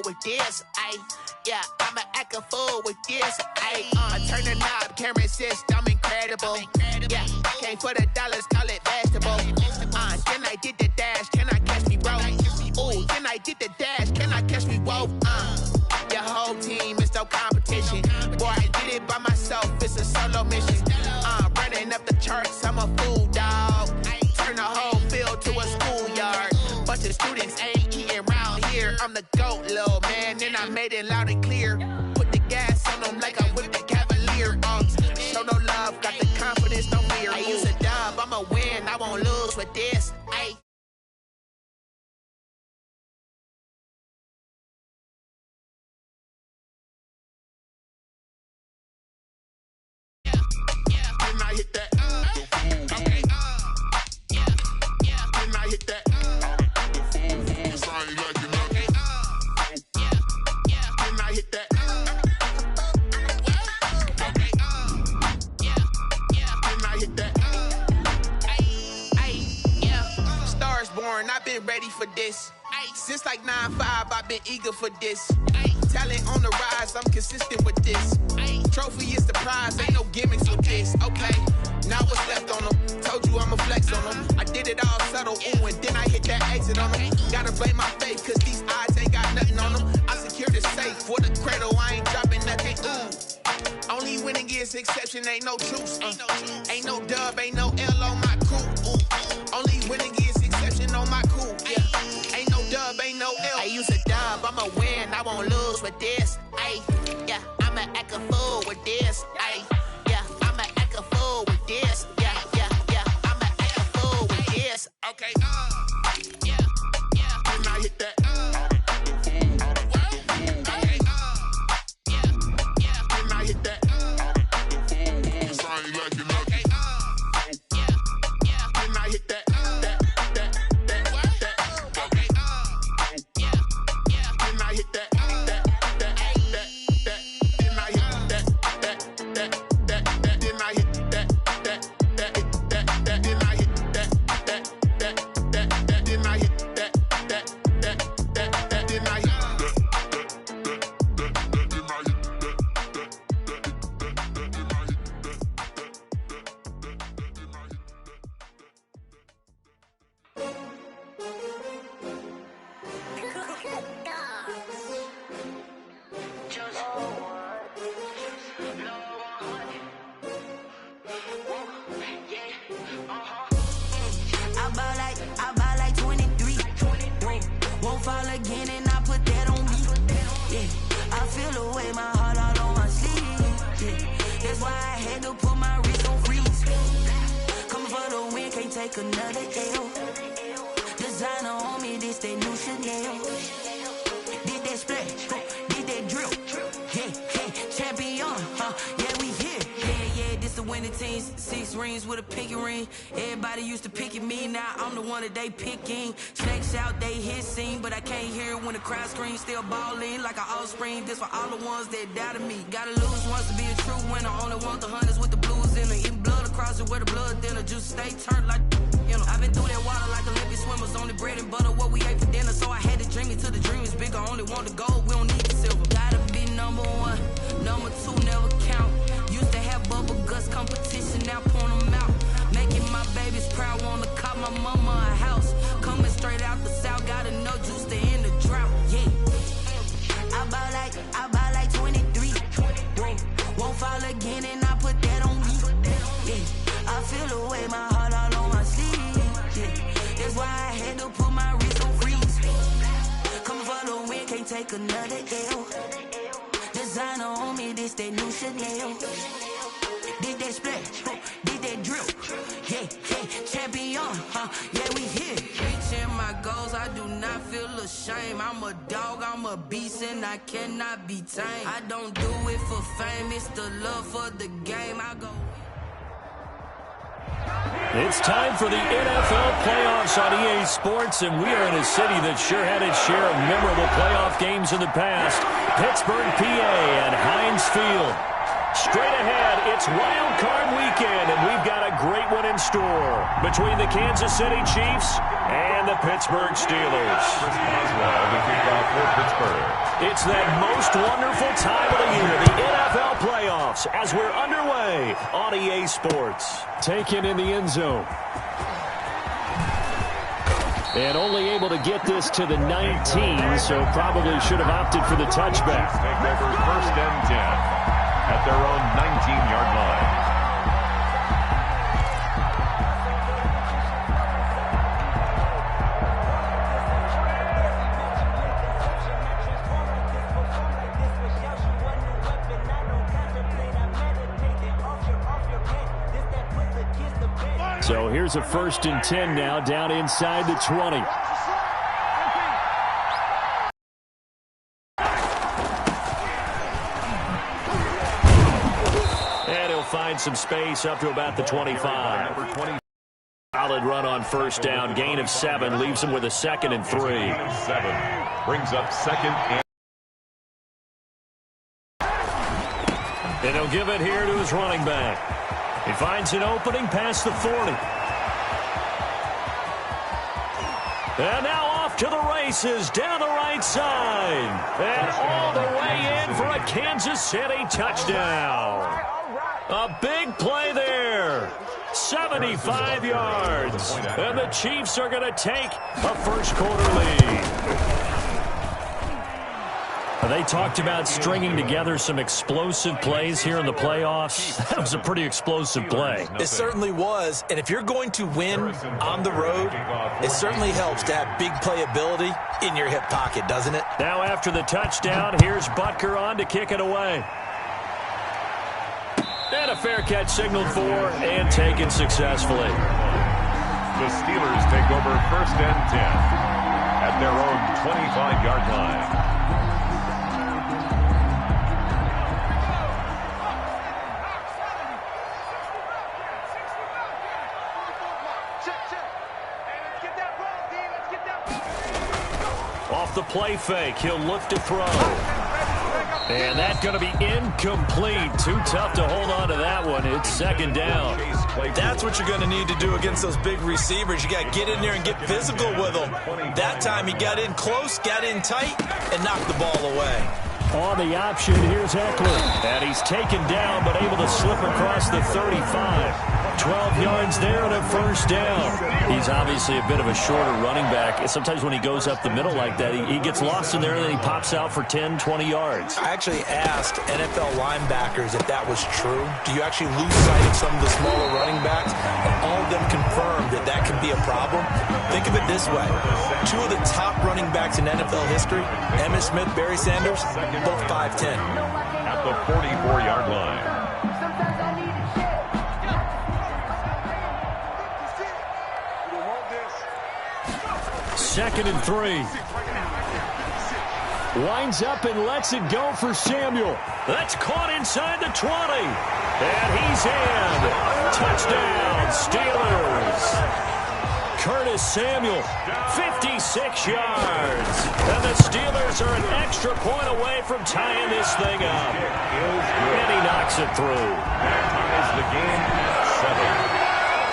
with this, ayy. Yeah, I'ma act a fool with this, ayy. Turn the knob, camera assist, I'm incredible. Yeah, came for the dollars, call it vegetable. Then I did the dash, can I catch me, bro? Ooh, then I did the dash, can I catch me, whoa? Your whole team is no competition. Boy, I did it by myself, it's a solo mission. Running up the charts, I'm a fool, dog. Turn the whole field to a schoolyard. Bunch of students ain't eating round here. I'm the GOAT, little man, and I made it loud and clear. Put the gas on them like I whipped the Cavalier. Show no love, got the confidence, no fear. I use a dub, I'ma win, I won't lose with this. Ay. Hit that. Okay. Yeah. Then I hit that. Yes, I ain't like it. Okay. Yeah. Then I hit that. Okay. Yeah. Then I hit that. Yeah. Stars born, I've been ready for this. Since like 9-5, I've been eager for this. Talent on the rise, I'm consistent with this. Trophy is the prize, ain't no gimmicks with this. Okay, now what's left on them? Told you I'ma flex on them. I did it all subtle, ooh, and then I hit that exit on them. Gotta blame my faith, cause these odds ain't got nothing on them. I secure the safe for the cradle, I ain't dropping nothing, ooh. Only winning is exception, ain't no truce. Ain't no dub, ain't no L on my crew. Ooh. Only winning is exception on my crew, yeah. Ain't no dub, ain't no L. I use a dub, I'ma win, I won't lose with this. Ay, yeah, I'ma act a fool with this. Ay, yeah, I'ma act a fool with this. Yeah, I'ma act a fool with this. Okay, yeah, then I hit that. Okay, yeah, then I hit that. Yes, I ain't like it. Okay, yeah, then I hit that. Another L. Designer on me, this that new Chanel. Did that splash, did that drill. Yeah, champion, yeah, we here. Yeah, this the winning team. 6 rings with a pinky ring. Everybody used to pick at me, now I'm the one that they picking. Snakes out, they hissing, but I can't hear when the crowd screams. Still balling like an offspring. This for all the ones that doubted me. Gotta lose once to be a true winner. Only want the hunters with the blues in it. Eating blood across it where the blood thinner. Juice stay turned like. You know, I've been through that water like Olympic swimmers. Only bread and butter, what we ate for dinner. So I had to dream it till the dream is bigger. Only want the gold, we don't need the silver. Gotta be number 1, number 2 never count. Used to have bubble guts competition, now point them out. Making my babies proud, wanna cop my mama a house. Coming straight out the south, gotta know juice to end the drought. Yeah, I buy like 23. Won't fall again, and I put that on me. Yeah, I feel the way my heart all on my sleeve. That's why I had to put my wrist on freeze. Coming for the win, can't take another L. Designer on me, this that new Chanel. Did that splash, did that drill. Yeah, champion, yeah, we here. Reaching my goals, I do not feel ashamed. I'm a dog, I'm a beast, and I cannot be tamed. I don't do it for fame, it's the love for the game. I go. It's time for the NFL playoffs on EA Sports, and we are in a city that sure had its share of memorable playoff games in the past. Pittsburgh, PA, and Heinz Field. Straight ahead, it's Wild Card Weekend, and we've got a great one in store between the Kansas City Chiefs and the Pittsburgh Steelers. Chris Boswell, the kickoff for Pittsburgh. It's that most wonderful time of the year, the NFL playoffs, as we're underway on EA Sports. Taken in the end zone. And only able to get this to the 19, so probably should have opted for the touchback. Take over 1st and 10 at their own 19-yard line. So here's a 1st and 10 now, down inside the 20. And he'll find some space up to about the 25. Solid run on 1st down. Gain of 7 leaves him with a 2nd and 3. 7 brings up 2nd and he'll give it here to his running back. He finds an opening past the 40. And now off to the races down the right side. And all the way in for a Kansas City touchdown. A big play there. 75 yards. And the Chiefs are going to take a first-quarter lead. They talked about stringing together some explosive plays here in the playoffs. That was a pretty explosive play. It certainly was. And if you're going to win on the road, it certainly helps to have big playability in your hip pocket, doesn't it? Now after the touchdown, here's Butker on to kick it away. And a fair catch signaled for and taken successfully. The Steelers take over 1st and 10 at their own 25-yard line. Off the play fake, he'll look to throw. And that's going to be incomplete. Too tough to hold on to that one. It's 2nd down. That's what you're going to need to do against those big receivers. You got to get in there and get physical with them. That time he got in close, got in tight, and knocked the ball away. On the option, here's Eckler. And he's taken down, but able to slip across the 35. 12 yards there and a 1st down. He's obviously a bit of a shorter running back. Sometimes when he goes up the middle like that, he gets lost in there and then he pops out for 10, 20 yards. I actually asked NFL linebackers if that was true. Do you actually lose sight of some of the smaller running backs? And all of them confirmed that that can be a problem. Think of it this way. 2 of the top running backs in NFL history, Emmitt Smith, Barry Sanders, both 5'10". At the 44-yard line. 2nd and 3. Winds up and lets it go for Samuel. That's caught inside the 20. And he's in. Touchdown, Steelers. Curtis Samuel, 56 yards. And the Steelers are an extra point away from tying this thing up. And he knocks it through. That ties the game at 7.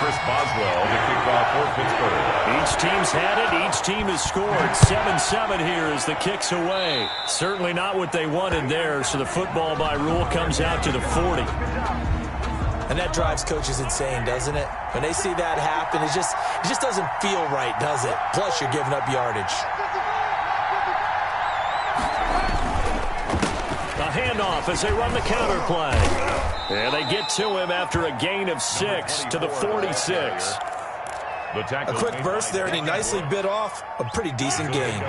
Chris Boswell to kick off for Pittsburgh. Each team's had it. Each team has scored. 7-7 here as the kick's away. Certainly not what they wanted there, so the football by rule comes out to the 40. And that drives coaches insane, doesn't it? When they see that happen, it just doesn't feel right, does it? Plus, you're giving up yardage. A handoff as they run the counter play. And they get to him after a gain of 6 to the 46. A quick burst there, and he nicely bit off a pretty decent gain.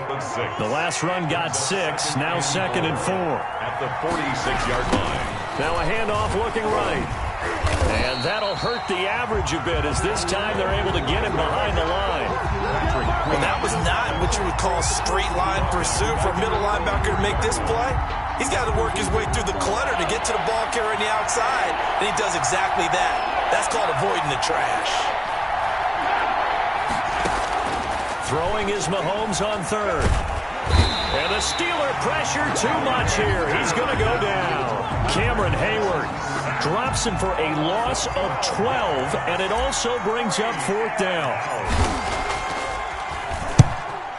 The last run got 6, now 2nd and 4. At the 46-yard line. Now a handoff looking right. And that'll hurt the average a bit as this time they're able to get him behind the line. Well, that was not what you would call straight line pursuit for a middle linebacker to make this play. He's got to work his way through the clutter to get to the ball carrier on the outside, and he does exactly that. That's called avoiding the trash. Throwing is Mahomes on 3rd. And the Steeler pressure too much here. He's going to go down. Cameron Hayward drops him for a loss of 12, and it also brings up 4th down.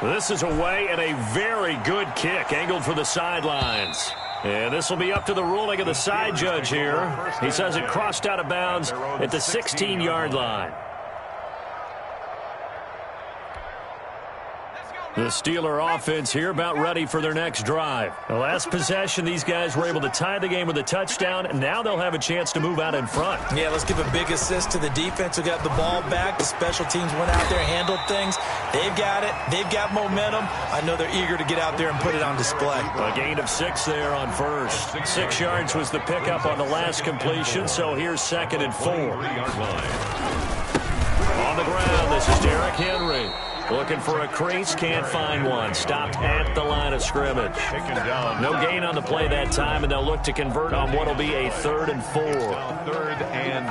This is away and a very good kick angled for the sidelines. And this will be up to the ruling of the side judge here. He says it crossed out of bounds at the 16-yard line. The Steeler offense here about ready for their next drive. The last possession, these guys were able to tie the game with a touchdown, and now they'll have a chance to move out in front. Yeah, let's give a big assist to the defense who got the ball back. The special teams went out there, handled things. They've got it. They've got momentum. I know they're eager to get out there and put it on display. A gain of 6 there on first. 6 yards was the pickup on the last completion, so here's 2nd and 4. On the ground, this is Derrick Henry. Looking for a crease, can't find one. Stopped at the line of scrimmage. No gain on the play that time, and they'll look to convert on what will be a 3rd and 4. 3rd and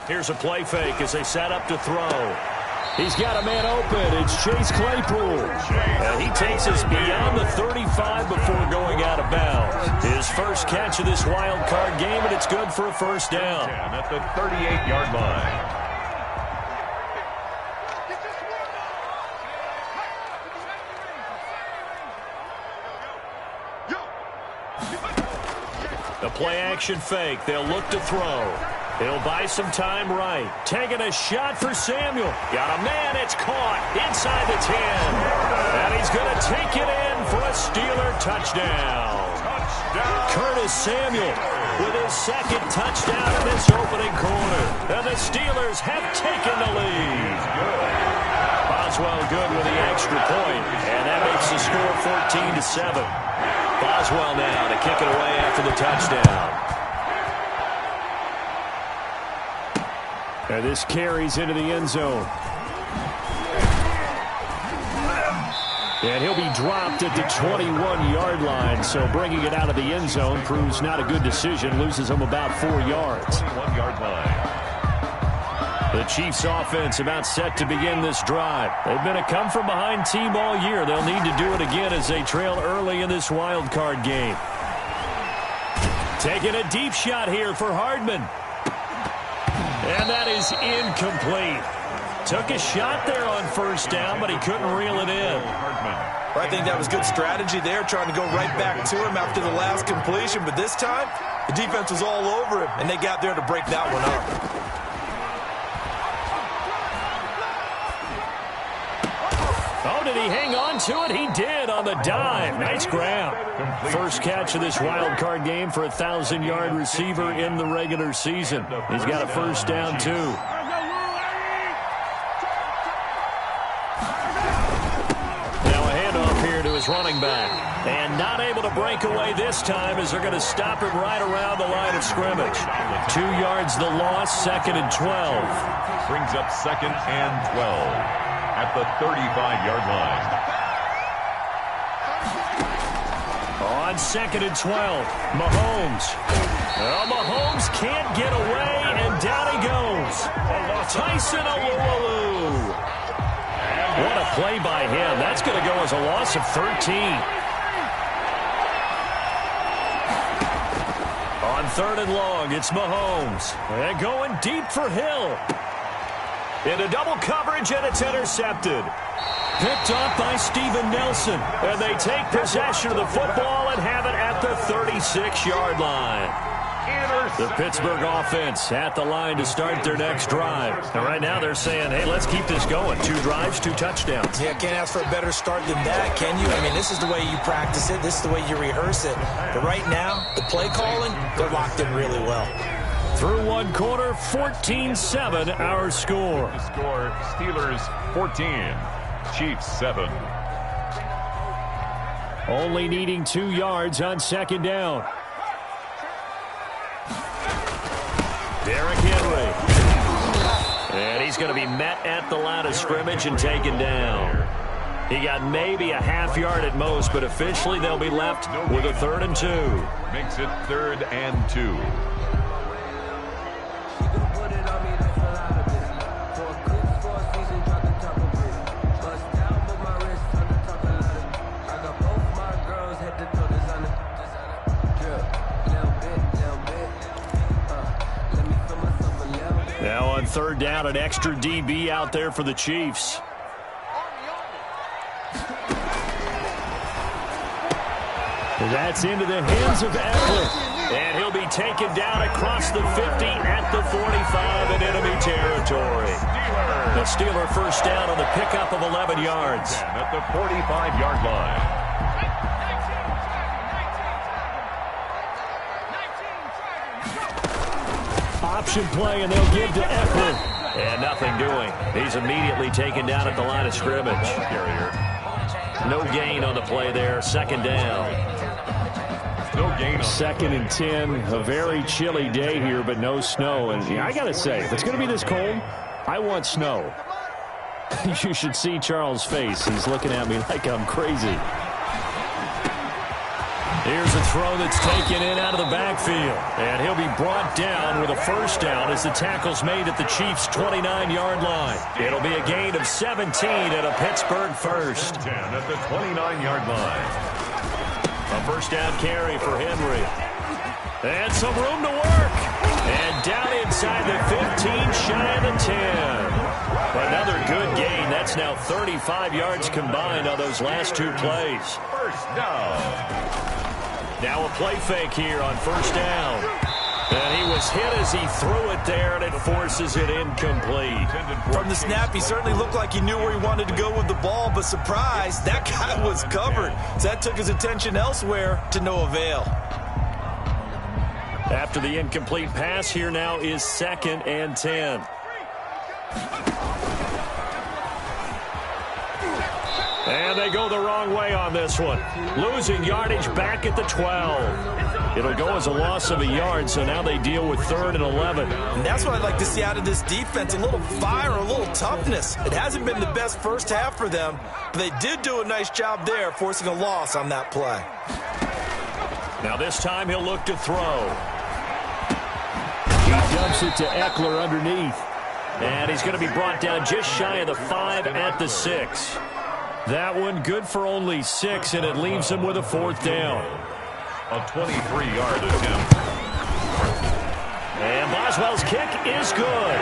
4. Here's a play fake as they set up to throw. He's got a man open. It's Chase Claypool. And he takes us beyond the 35 before going out of bounds. His first catch of this wild card game, and it's good for a first down. At the 38-yard line. The play-action fake. They'll look to throw. He'll buy some time right. Taking a shot for Samuel. Got a man. It's caught inside the 10. And he's going to take it in for a Steeler touchdown. Curtis Samuel with his 2nd touchdown in this opening quarter. And the Steelers have taken the lead. Boswell good with the extra point. And that makes the score 14-7. Boswell now to kick it away after the touchdown. And this carries into the end zone. And he'll be dropped at the 21-yard line, so bringing it out of the end zone proves not a good decision. Loses him about 4 yards. 1-yard line. The Chiefs' offense about set to begin this drive. They've been a come-from-behind team all year. They'll need to do it again as they trail early in this wild card game. Taking a deep shot here for Hardman. And that is incomplete. Took a shot there on first down, but he couldn't reel it in. I think that was good strategy there, trying to go right back to him after the last completion. But this time, the defense was all over him, and they got there to break that one up. Oh, did he hang on to it? He did on the dive. Nice grab. First catch of this wild card game for a 1,000-yard receiver in the regular season. He's got a first down, too. Now a handoff here to his running back. And not able to break away this time as they're going to stop him right around the line of scrimmage. 2 yards the loss, 2nd and 12. Brings up 2nd and 12. At the 35-yard line. On 2nd and 12, Mahomes. Well, Mahomes can't get away, and down he goes. Tyson Alualu. What a play by him. That's going to go as a loss of 13. On 3rd and long, it's Mahomes. And going deep for Hill. Into double coverage, and it's intercepted. Picked up by Steven Nelson. And they take possession of the football and have it at the 36-yard line. The Pittsburgh offense at the line to start their next drive. And right now they're saying, hey, let's keep this going. 2 drives, 2 touchdowns. Yeah, can't ask for a better start than that, can you? I mean, this is the way you practice it. This is the way you rehearse it. But right now, the play calling, they're locked in really well. Through 1 quarter, 14-7 our score. The score, Steelers 14, Chiefs 7. Only needing 2 yards on 2nd down. Derrick Henry. And he's going to be met at the line of scrimmage and taken down. He got maybe a half yard at most, but officially they'll be left with a 3rd and 2. Makes it 3rd and 2. Now on third down, an extra DB out there for the Chiefs. That's into the hands of Eckler. And he'll be taken down across the 50 at the 45 in enemy territory. The Steeler first down on the pickup of 11 yards. At the 45-yard line. Option play, and they'll give to Eckler. And nothing doing. He's immediately taken down at the line of scrimmage. No gain on the play there. Second down. No gain. Second and 10. A very chilly day here, but no snow. And I got to say, if it's going to be this cold, I want snow. You should see Charles' face. He's looking at me like I'm crazy. Here's a throw that's taken in out of the backfield. And he'll be brought down with a first down as the tackle's made at the Chiefs' 29-yard line. It'll be a gain of 17 and a Pittsburgh first. 10 at the 29-yard line. A first down carry for Henry. And some room to work. And down inside the 15, shy of the 10. Another good gain. That's now 35 yards combined on those last two plays. First down. Now a play fake here on first down. And he was hit as he threw it there, and it forces it incomplete. From the snap, he certainly looked like he knew where he wanted to go with the ball, but surprise, that guy was covered. So that took his attention elsewhere to no avail. After the incomplete pass, here now is 2nd and 10. And they go the wrong way on this one. Losing yardage back at the 12. It'll go as a loss of a yard, so now they deal with 3rd and 11. And that's what I'd like to see out of this defense, a little fire, a little toughness. It hasn't been the best first half for them, but they did do a nice job there, forcing a loss on that play. Now this time he'll look to throw. He dumps it to Eckler underneath. And he's going to be brought down just shy of the 5 at the 6. That one good for only 6, and it leaves him with a 4th down. A 23-yard attempt. And Boswell's kick is good.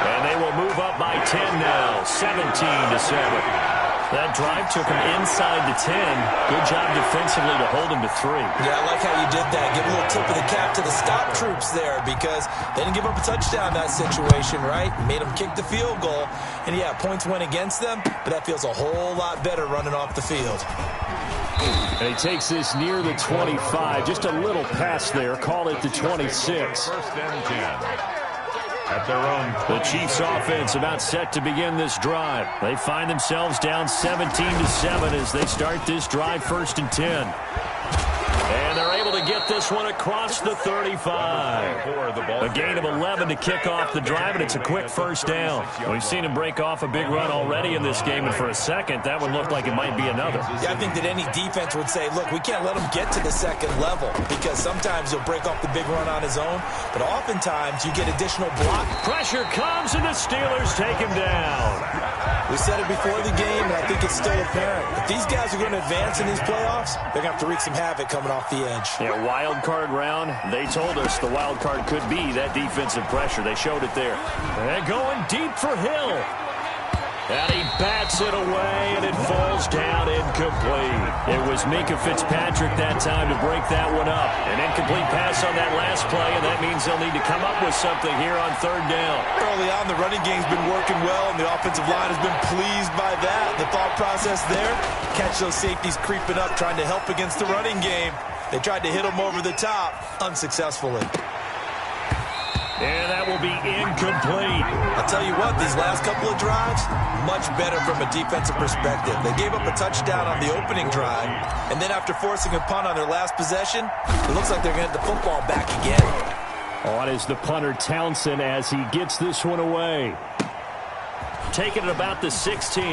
And they will move up by 10 now, 17-7. That drive took him inside the 10. Good job defensively to hold him to 3. Yeah, I like how you did that. Give a little tip of the cap to the stop troops there because they didn't give up a touchdown in that situation, right? Made them kick the field goal. And, yeah, points went against them, but that feels a whole lot better running off the field. And he takes this near the 25. Just a little pass there. Call it the 26. First and 10. At their own. The Chiefs offense about set to begin this drive. They find themselves down 17-7 as they start this drive 1st and 10. And they're able to get this one across the 35. A gain of 11 to kick off the drive, and it's a quick first down. We've seen him break off a big run already in this game, and for a second, that one looked like it might be another. Yeah, I think that any defense would say, look, we can't let him get to the 2nd level because sometimes he'll break off the big run on his own, but oftentimes you get additional block. Pressure comes, and the Steelers take him down. We said it before the game, and I think it's still apparent. If these guys are going to advance in these playoffs, they're going to have to wreak some havoc coming off the edge. Yeah, wild card round. They told us the wild card could be that defensive pressure. They showed it there. And going deep for Hill. And he bats it away, and it falls down incomplete. It was Minkah Fitzpatrick that time to break that one up. An incomplete pass on that last play, and that means they'll need to come up with something here on 3rd down. Early on, the running game's been working well, and the offensive line has been pleased by that. The thought process there, catch those safeties creeping up, trying to help against the running game. They tried to hit them over the top, unsuccessfully. And that will be incomplete. I'll tell you what, these last couple of drives, much better from a defensive perspective. They gave up a touchdown on the opening drive, and then after forcing a punt on their last possession, it looks like they're going to get the football back again. On is the punter Townsend as he gets this one away. Taking it about the 16.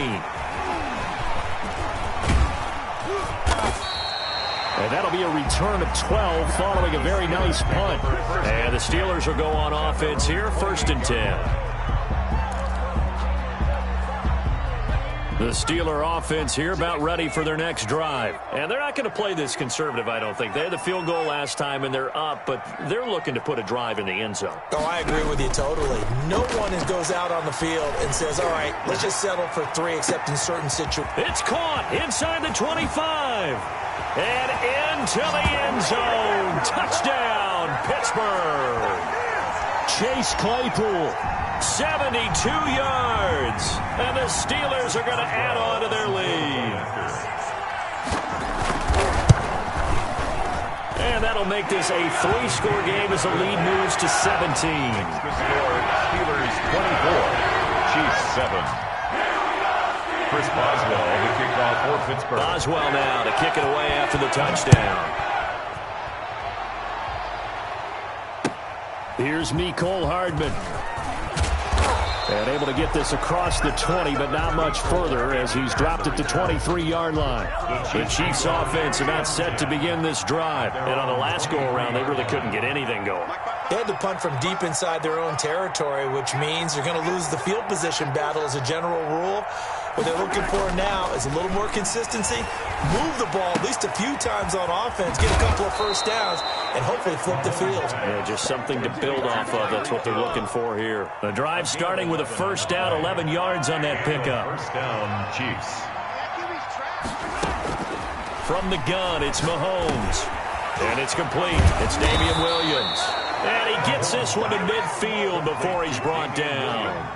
And that'll be a return of 12 following a very nice punt. And the Steelers will go on offense here, 1st and 10. The Steeler offense here about ready for their next drive. And they're not going to play this conservative, I don't think. They had the field goal last time, and they're up, but they're looking to put a drive in the end zone. Oh, I agree with you totally. No one goes out on the field and says, all right, let's just settle for 3 except in certain situations. It's caught inside the 25. And into the end zone. Touchdown, Pittsburgh. Chase Claypool. 72 yards, and the Steelers are going to add on to their lead. And that'll make this a 3-score game as the lead moves to 17. The score, Steelers 24, Chiefs 7. Chris Boswell, the kickoff for Pittsburgh. Boswell now to kick it away after the touchdown. Here's Mecole Hardman. And able to get this across the 20, but not much further as he's dropped at the 23-yard line. The Chiefs offense about set to begin this drive. And on the last go-around, they really couldn't get anything going. They had to punt from deep inside their own territory, which means they're going to lose the field position battle as a general rule. What they're looking for now is a little more consistency, move the ball at least a few times on offense, get a couple of first downs, and hopefully flip the field. Yeah, just something to build off of. That's what they're looking for here. The drive starting with a first down, 11 yards on that pickup. First down, Chiefs. From the gun, it's Mahomes. And it's complete. It's Damian Williams. And he gets this one to midfield before he's brought down.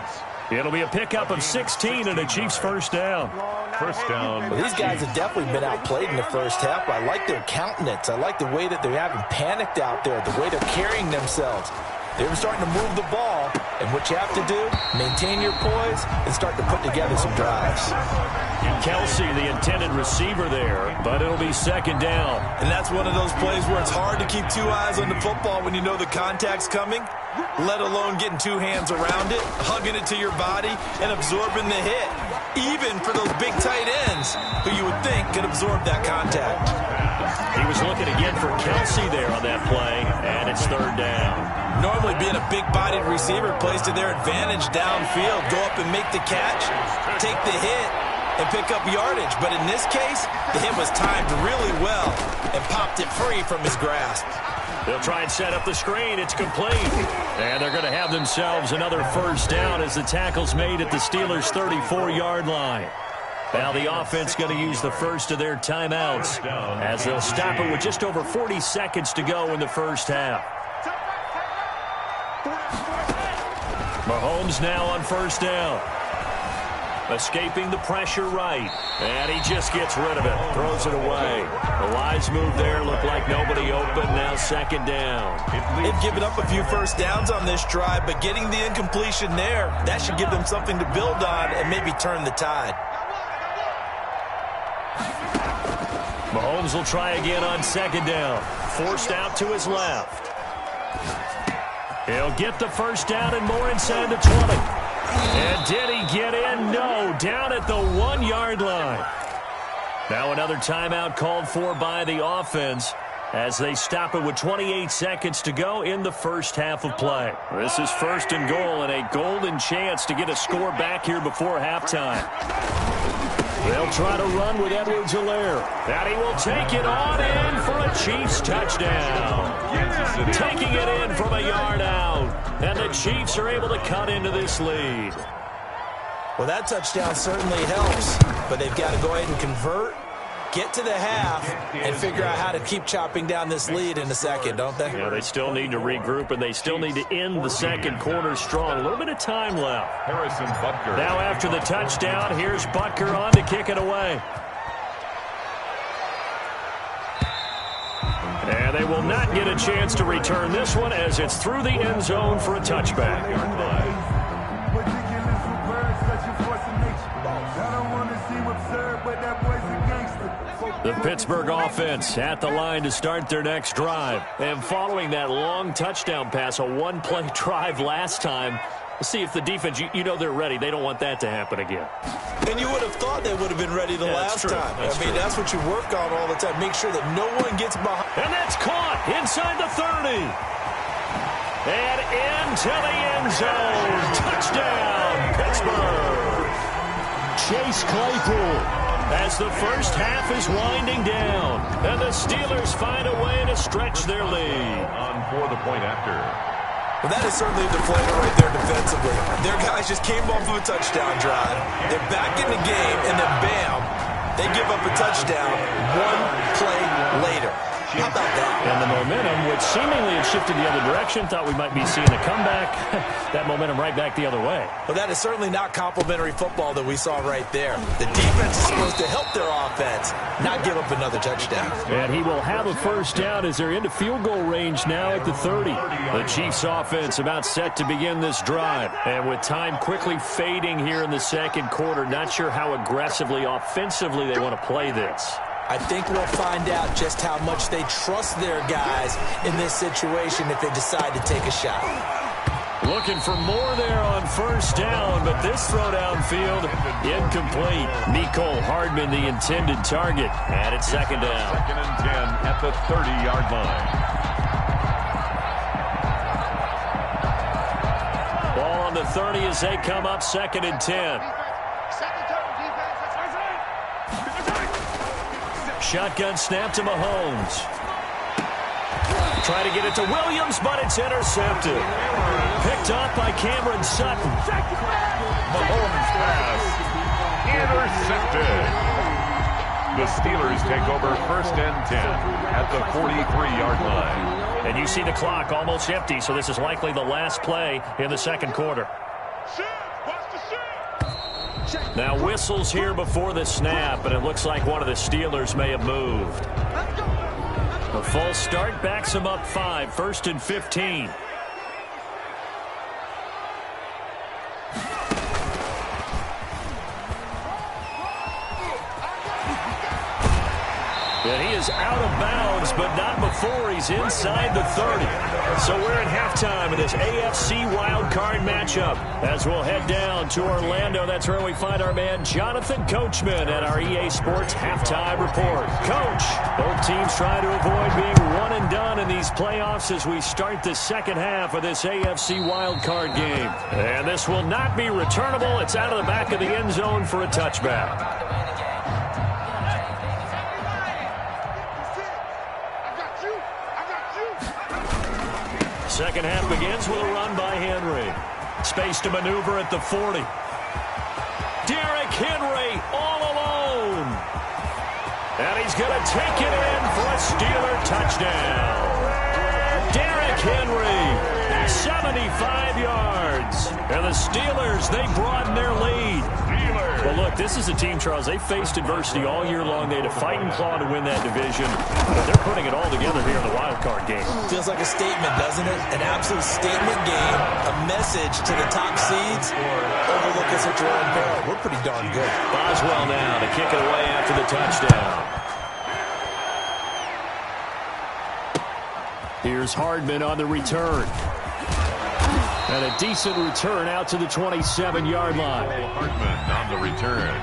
It'll be a pickup of 16 and a Chiefs first down. First down. Well, these guys have definitely been outplayed in the first half. I like their countenance. I like the way that they're having panicked out there, the way they're carrying themselves. They're starting to move the ball, and what you have to do, maintain your poise and start to put together some drives. Kelsey, the intended receiver there, but it'll be second down. And that's one of those plays where it's hard to keep 2 eyes on the football when you know the contact's coming, let alone getting 2 hands around it, hugging it to your body, and absorbing the hit, even for those big tight ends who you would think could absorb that contact. He was looking again for Kelsey there on that play, and it's third down. Normally being a big-bodied receiver plays to their advantage downfield. Go up and make the catch, take the hit, and pick up yardage. But in this case, the hit was timed really well and popped it free from his grasp. They'll try and set up the screen. It's complete. And they're going to have themselves another first down as the tackle's made at the Steelers' 34-yard line. Now the offense going to use the first of their timeouts as they'll stop it with just over 40 seconds to go in the first half. Mahomes now on first down. Escaping the pressure right. And he just gets rid of it. Throws it away. The wise move there. Looked like nobody open. Now second down. They've given up a few first downs on this drive, but getting the incompletion there, that should give them something to build on and maybe turn the tide. Mahomes will try again on second down. Forced out to his left. He'll get the first down and more inside the 20. And did he get in? No, down at the 1-yard line. Now another timeout called for by the offense as they stop it with 28 seconds to go in the first half of play. This is first and goal and a golden chance to get a score back here before halftime. They'll try to run with Edwards-Helaire. And he will take it on in for a Chiefs touchdown. Taking it in from a yard out. And the Chiefs are able to cut into this lead. Well, that touchdown certainly helps, but they've got to go ahead and convert, get to the half, and figure out how to keep chopping down this lead in a second, don't they? Yeah, they still need to regroup, and they still need to end the second quarter strong. A little bit of time left. Harrison Butker. Now after the touchdown, here's Butker on to kick it away. And they will not get a chance to return this one as it's through the end zone for a touchback. The Pittsburgh offense at the line to start their next drive. And following that long touchdown pass, a one-play drive last time, let's see if the defense, you know they're ready. They don't want that to happen again. And you would have thought they would have been ready the last time. I mean, that's what you work on all the time. Make sure that no one gets behind. And that's caught inside the 30. And into the end zone. Touchdown, Pittsburgh. Chase Claypool as the first half is winding down. And the Steelers find a way to stretch their lead. On for the point after. Well, that is certainly a deflator right there defensively. Their guys just came off of a touchdown drive. They're back in the game, and then bam, they give up a touchdown one play later. How about that? And the momentum, which seemingly had shifted the other direction, thought we might be seeing a comeback. That momentum right back the other way. Well, that is certainly not complimentary football that we saw right there. The defense is supposed to help their offense, not give up another touchdown. And he will have a first down as they're into field goal range now at the 30. The Chiefs offense about set to begin this drive. And with time quickly fading here in the second quarter, not sure how aggressively, offensively they want to play this. I think we'll find out just how much they trust their guys in this situation if they decide to take a shot. Looking for more there on first down, but this throw downfield incomplete. Mecole Hardman, the intended target, and it's second down. 2nd and 10 at the 30-yard line. Ball on the 30 as they come up 2nd and 10. Shotgun snap to Mahomes. Try to get it to Williams, but it's intercepted. Picked up by Cameron Sutton. Mahomes pass intercepted. The Steelers take over 1st and 10 at the 43-yard line. And you see the clock almost empty, so this is likely the last play in the second quarter. Now whistles here before the snap, and it looks like one of the Steelers may have moved. A false start backs him up 5, 1st and 15. And he is out of bounds, but not before he's inside the 30. So we're at halftime of this AFC wildcard matchup. As we'll head down to Orlando, that's where we find our man Jonathan Coachman at our EA Sports Halftime Report. Coach, both teams try to avoid being one and done in these playoffs as we start the second half of this AFC wildcard game. And this will not be returnable. It's out of the back of the end zone for a touchback. Second half begins with a run by Henry. Space to maneuver at the 40. Derrick Henry all alone. And he's going to take it in for a Steeler touchdown. Derrick Henry, 75 yards. And the Steelers, they broaden their lead. Well, look, this is a team, Charles, they faced adversity all year long. They had to fight and claw to win that division. But they're putting it all together here in the wild card game. Feels like a statement, doesn't it? An absolute statement game, a message to the top seeds. Overlook us at your own peril. We're pretty darn good. Boswell now to kick it away after the touchdown. Here's Hardman on the return. And a decent return out to the 27-yard line. Hardman on the return.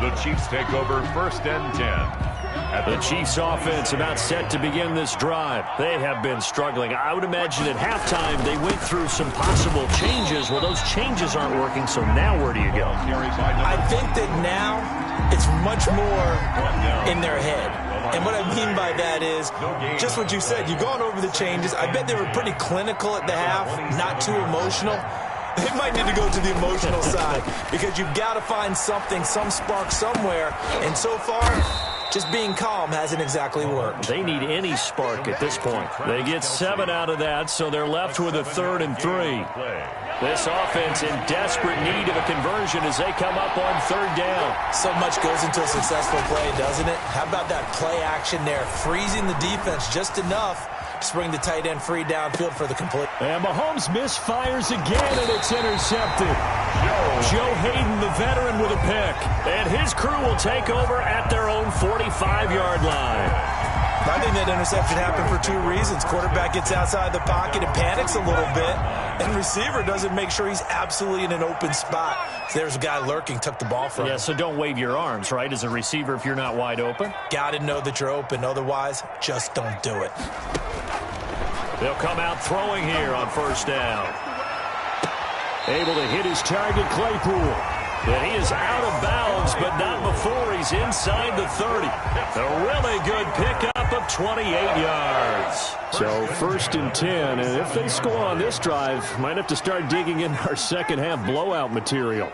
The Chiefs take over 1st and 10. The Chiefs offense about set to begin this drive. They have been struggling. I would imagine at halftime they went through some possible changes. Well, those changes aren't working, so now where do you go? I think that now it's much more in their head. And what I mean by that is just what you said. You've gone over the changes. I bet they were pretty clinical at the half, not too emotional. They might need to go to the emotional side because you've got to find something, some spark somewhere. And so far, just being calm hasn't exactly worked. They need any spark at this point. They get 7 out of that, so they're left with a 3rd and 3. This offense in desperate need of a conversion as they come up on 3rd down. So much goes into a successful play, doesn't it? How about that play action there? Freezing the defense just enough to bring the tight end free downfield for the complete. And Mahomes misfires again, and it's intercepted. Joe Hayden, the veteran, with a pick. And his crew will take over at their own 45-yard line. I think that interception happened for 2 reasons. Quarterback gets outside the pocket and panics a little bit, and receiver doesn't make sure he's absolutely in an open spot. So there's a guy lurking, took the ball from him. Yeah, so don't wave your arms, right, as a receiver if you're not wide open. Got to know that you're open. Otherwise, just don't do it. They'll come out throwing here on 1st down. Able to hit his target, Claypool. And he is out of bounds, but not before he's inside the 30. A really good pickup of 28 yards. So 1st and 10, and if they score on this drive, might have to start digging in our second half blowout material.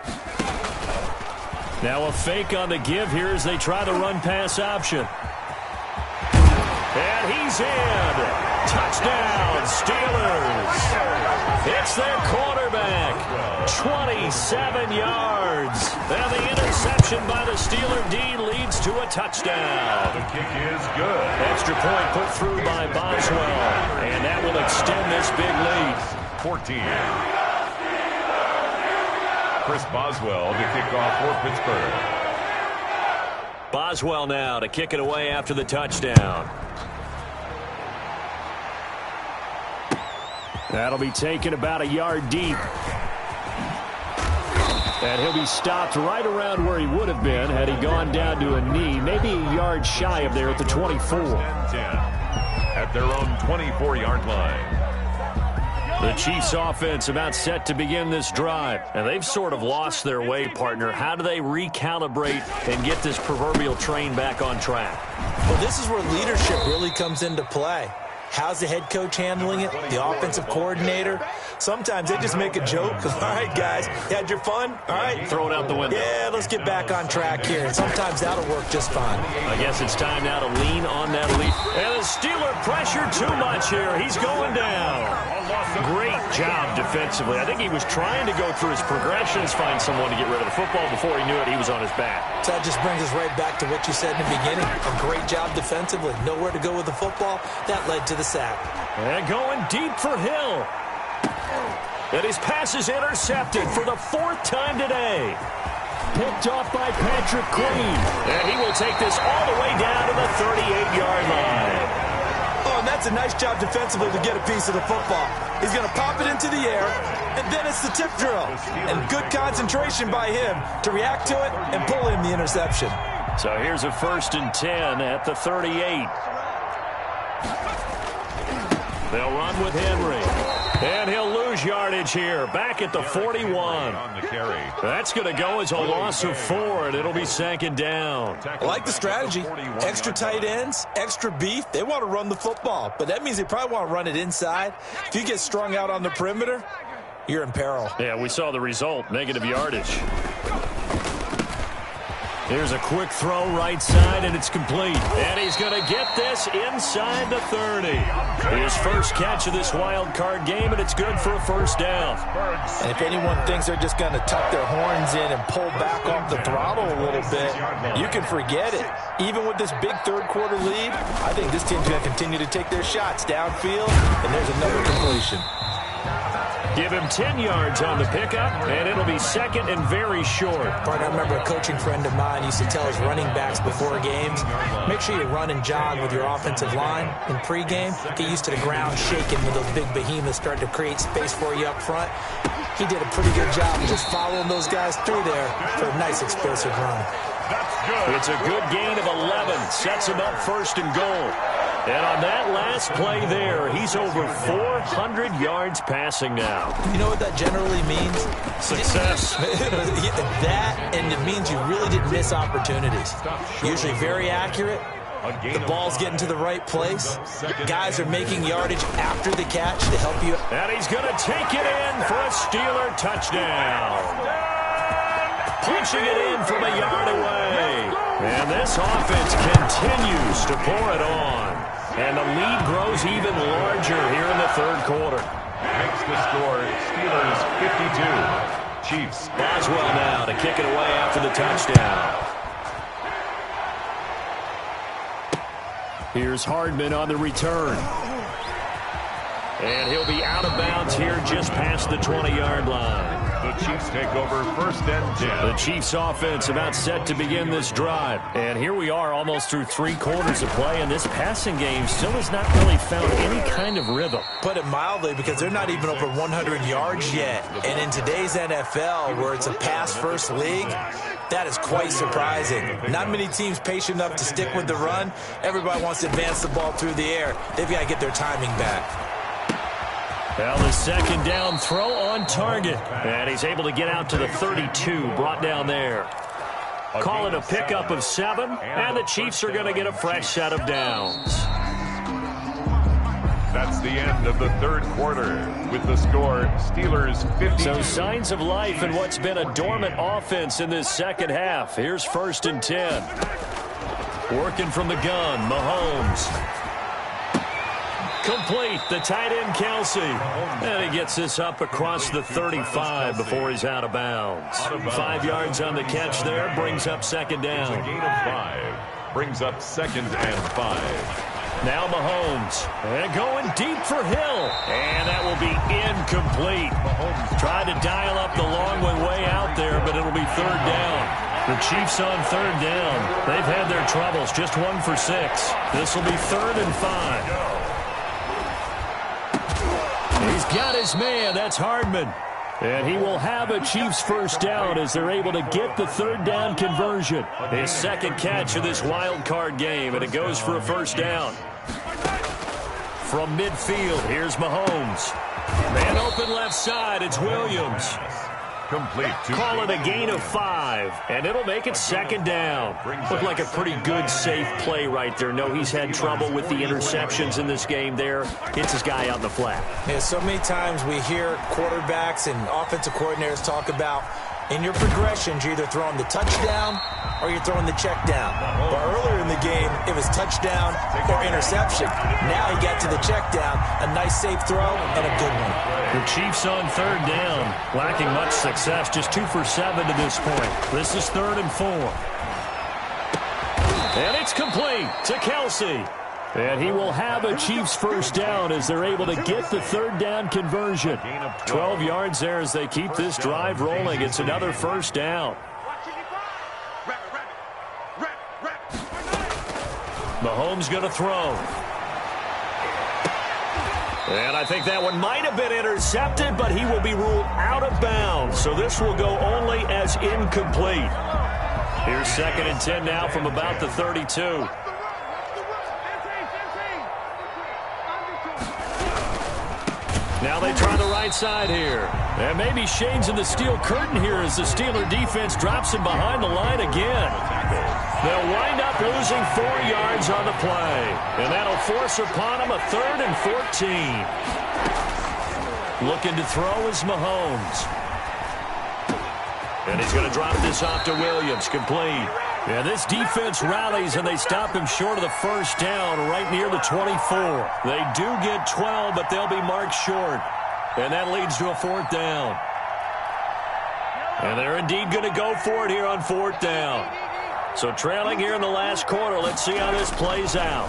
Now a fake on the give here as they try the run-pass option. And he's in. Touchdown, Steelers. It's their quarterback. 27 yards. And the interception by the Steeler D leads to a touchdown. The kick is good. Extra point put through by Boswell. And that will extend this big lead. 14. Chris Boswell to kick off for Pittsburgh. Boswell now to kick it away after the touchdown. That'll be taken about a yard deep. And he'll be stopped right around where he would have been had he gone down to a knee, maybe a yard shy of there at the 24. At their own 24-yard line. The Chiefs offense about set to begin this drive. And they've sort of lost their way, partner. How do they recalibrate and get this proverbial train back on track? Well, this is where leadership really comes into play. How's the head coach handling it? The offensive coordinator? Sometimes they just make a joke. All right, guys, you had your fun? All right. Throw it out the window. Yeah, let's get back on track here. And sometimes that'll work just fine. I guess it's time now to lean on that lead. And the Steeler pressure too much here. He's going down. Great job defensively. I think he was trying to go through his progressions, find someone to get rid of the football. Before he knew it, he was on his back. So that just brings us right back to what you said in the beginning. A great job defensively. Nowhere to go with the football. That led to the sack. And going deep for Hill. And his pass is intercepted for the 4th time today. Picked off by Patrick Queen. And he will take this all the way down to the 38-yard line. Oh, and that's a nice job defensively to get a piece of the football. He's going to pop it into the air, and then it's the tip drill. And good concentration by him to react to it and pull in the interception. So here's a 1st and 10 at the 38. They'll run with Henry. And he'll lose yardage here. Back at the 41. On the carry. That's going to go as a loss of 4, and it'll be 2nd down. I like the strategy. Extra tight ends, extra beef. They want to run the football, but that means they probably want to run it inside. If you get strung out on the perimeter, you're in peril. Yeah, we saw the result, negative yardage. Here's a quick throw right side, and it's complete. And he's going to get this inside the 30. His first catch of this wild card game, and it's good for a 1st down. And if anyone thinks they're just going to tuck their horns in and pull back off the throttle a little bit, you can forget it. Even with this big 3rd quarter lead, I think this team's going to continue to take their shots downfield, and there's another completion. Give him 10 yards on the pickup, and it'll be 2nd and very short. I remember a coaching friend of mine used to tell his running backs before games, make sure you run and jog with your offensive line in pregame. Get used to the ground shaking when those big behemoths start to create space for you up front. He did a pretty good job of just following those guys through there for a nice explosive run. It's a good gain of 11. Sets him up 1st and goal. And on that last play there, he's over 400 yards passing now. You know what that generally means? Success. That, and it means you really didn't miss opportunities. Usually very accurate. The ball's getting to the right place. Guys are making yardage after the catch to help you. And he's going to take it in for a Steeler touchdown. Punching it in from a yard away. And this offense continues to pour it on. And the lead grows even larger here in the 3rd quarter. Makes the score Steelers 52. Chiefs. Boswell now to kick it away after the touchdown. Here's Hardman on the return. And he'll be out of bounds here just past the 20-yard line. The Chiefs take over 1st and 10. The Chiefs offense about set to begin this drive. And here we are almost through 3 quarters of play, and this passing game still has not really found any kind of rhythm. Put it mildly, because they're not even over 100 yards yet. And in today's NFL, where it's a pass-first league, that is quite surprising. Not many teams patient enough to stick with the run. Everybody wants to advance the ball through the air. They've got to get their timing back. Well, the second down throw on target. And he's able to get out to the 32, brought down there. Call it a pickup of 7, and the Chiefs are going to get a fresh set of downs. That's the end of the third quarter with the score Steelers 52. So signs of life in what's been a dormant offense in this second half. Here's 1st and 10. Working from the gun, Mahomes. Complete, the tight end, Kelsey. And he gets this up across the 35 before he's out of bounds. 5 yards on the catch there, brings up second down. It's a gain of 5, brings up 2nd and 5. Now Mahomes, and going deep for Hill, and that will be incomplete. Mahomes tried to dial up the long way out there, but it'll be 3rd down. The Chiefs on 3rd down. They've had their troubles, just 1 for 6. This will be 3rd and 5. He's got his man, that's Hardman. And he will have a Chiefs first down as they're able to get the 3rd down conversion. His second catch of this wild card game, and it goes for a first down. From midfield, here's Mahomes. Man open left side, it's Williams. Complete. Call it a gain of 5, and it'll make it second down. Looked like a pretty good, safe play right there. No, he's had trouble with the interceptions in this game there. Hits his guy out in the flat. Yeah, so many times we hear quarterbacks and offensive coordinators talk about in your progressions, you're either throwing the touchdown or you're throwing the check down. But earlier in the game, it was touchdown or interception. Now he got to the check down, a nice safe throw, and a good one. The Chiefs on 3rd down, lacking much success, just 2 for 7 to this point. This is 3rd and 4. And it's complete to Kelsey. And he will have a Chiefs first down as they're able to get the 3rd down conversion. 12 yards there as they keep this drive rolling. It's another first down. Mahomes going to throw. And I think that one might have been intercepted, but he will be ruled out of bounds. So this will go only as incomplete. Here's 2nd and 10 now from about the 32. Now they try the right side here. And maybe shades in the steel curtain here as the Steeler defense drops him behind the line again. They'll wind up losing 4 yards on the play. And that'll force upon them a 3rd and 14. Looking to throw is Mahomes. And he's going to drop this off to Williams. Complete. Yeah, this defense rallies, and they stop him short of the first down right near the 24. They do get 12, but they'll be marked short. And that leads to a 4th down. And they're indeed going to go for it here on 4th down. So trailing here in the last quarter, let's see how this plays out.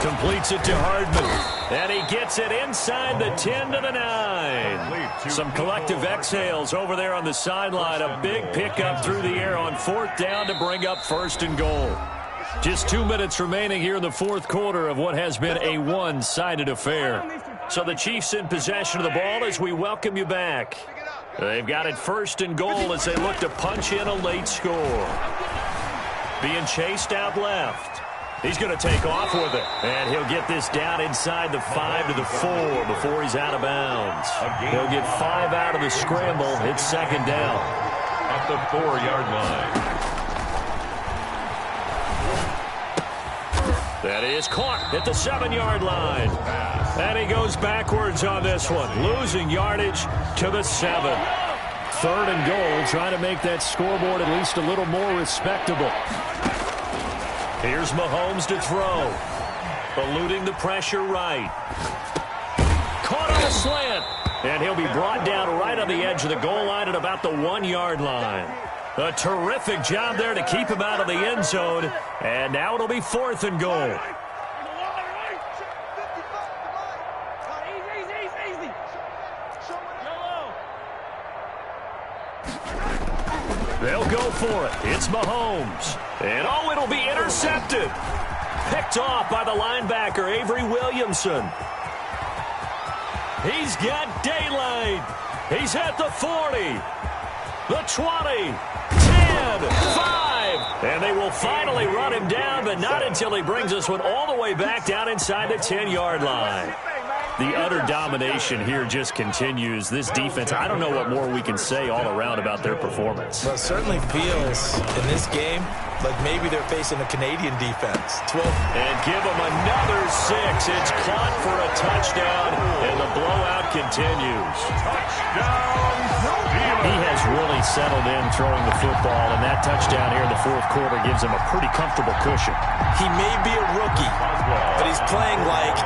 Completes it to Hardman. And he gets it inside the 10 to the 9. Some collective exhales over there on the sideline. A big pickup through the air on 4th down to bring up 1st and goal. Just 2 minutes remaining here in the 4th quarter of what has been a one-sided affair. So the Chiefs in possession of the ball as we welcome you back. They've got it 1st and goal as they look to punch in a late score. Being chased out left. He's going to take off with it. And he'll get this down inside the 5 to the 4 before he's out of bounds. He'll get 5 out of the scramble. It's 2nd down. At the 4-yard line. That is caught at the 7-yard line. And he goes backwards on this one. Losing yardage to the 7. 3rd and goal. Trying to make that scoreboard at least a little more respectable. Here's Mahomes to throw. Eluding the pressure right. Caught on a slant. And he'll be brought down right on the edge of the goal line at about the 1-yard line. A terrific job there to keep him out of the end zone. And now it'll be 4th and goal. They'll go for it. It's Mahomes. And oh, it'll be intercepted. Picked off by the linebacker, Avery Williamson. He's got daylight. He's at the 40, the 20, 10, 5. And they will finally run him down, but not until he brings this one all the way back down inside the 10-yard line. The utter domination here just continues. This defense, I don't know what more we can say all around about their performance. Well, it certainly feels in this game like maybe they're facing a Canadian defense. 12. And give them another 6. It's caught for a touchdown, and the blowout continues. Touchdown, He has really settled in throwing the football, and that touchdown here in the fourth quarter gives him a pretty comfortable cushion. He may be a rookie, but he's playing like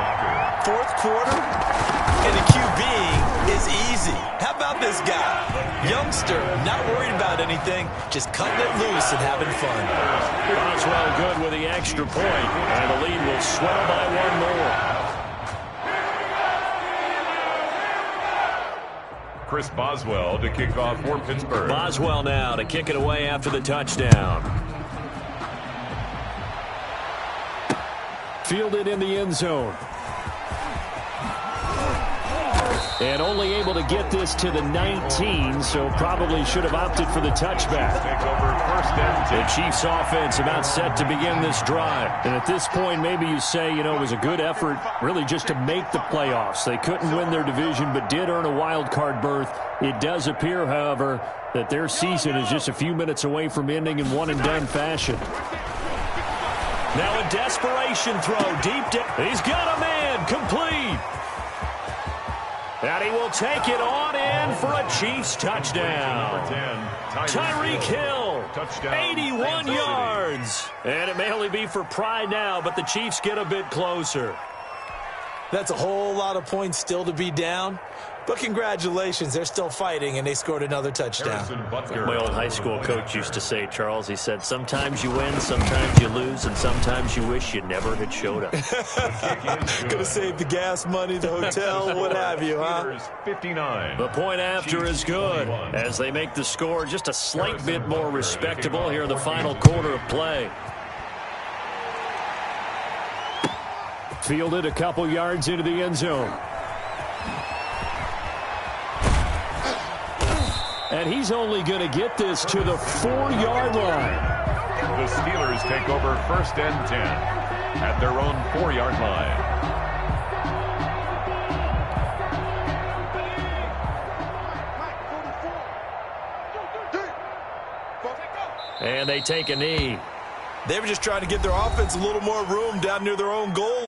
fourth quarter, and the QBing is easy. How about this guy? Youngster, not worried about anything, just cutting it loose and having fun. Boswell good with the extra point, and the lead will swell by one more. Chris Boswell to kick off for Pittsburgh. Boswell now to kick it away after the touchdown. Fielded in the end zone. And only able to get this to the 19, so probably should have opted for the touchback. Take over first and 10. The Chiefs offense about set to begin this drive. And at this point, maybe you say, it was a good effort really just to make the playoffs. They couldn't win their division, but did earn a wild card berth. It does appear, however, that their season is just a few minutes away from ending in one-and-done fashion. Now a desperation throw deep down. He's got a man, complete. And he will take it on in for a Chiefs touchdown. 10, Tyreek Hill, touchdown, 81 yards. And it may only be for pride now, but the Chiefs get a bit closer. That's a whole lot of points still to be down. But congratulations, they're still fighting, and they scored another touchdown. My old high school coach used to say, Charles, he said, sometimes you win, sometimes you lose, and sometimes you wish you never had showed up. Could have saved the gas money, the hotel, what have you, huh? 59. The point after is good as they make the score just a slight bit more respectable here in the final quarter of play. Fielded a couple yards into the end zone. And he's only going to get this to the 4-yard line. The Steelers take over first and 10 at their own 4-yard line. And they take a knee. They were just trying to give their offense a little more room down near their own goal.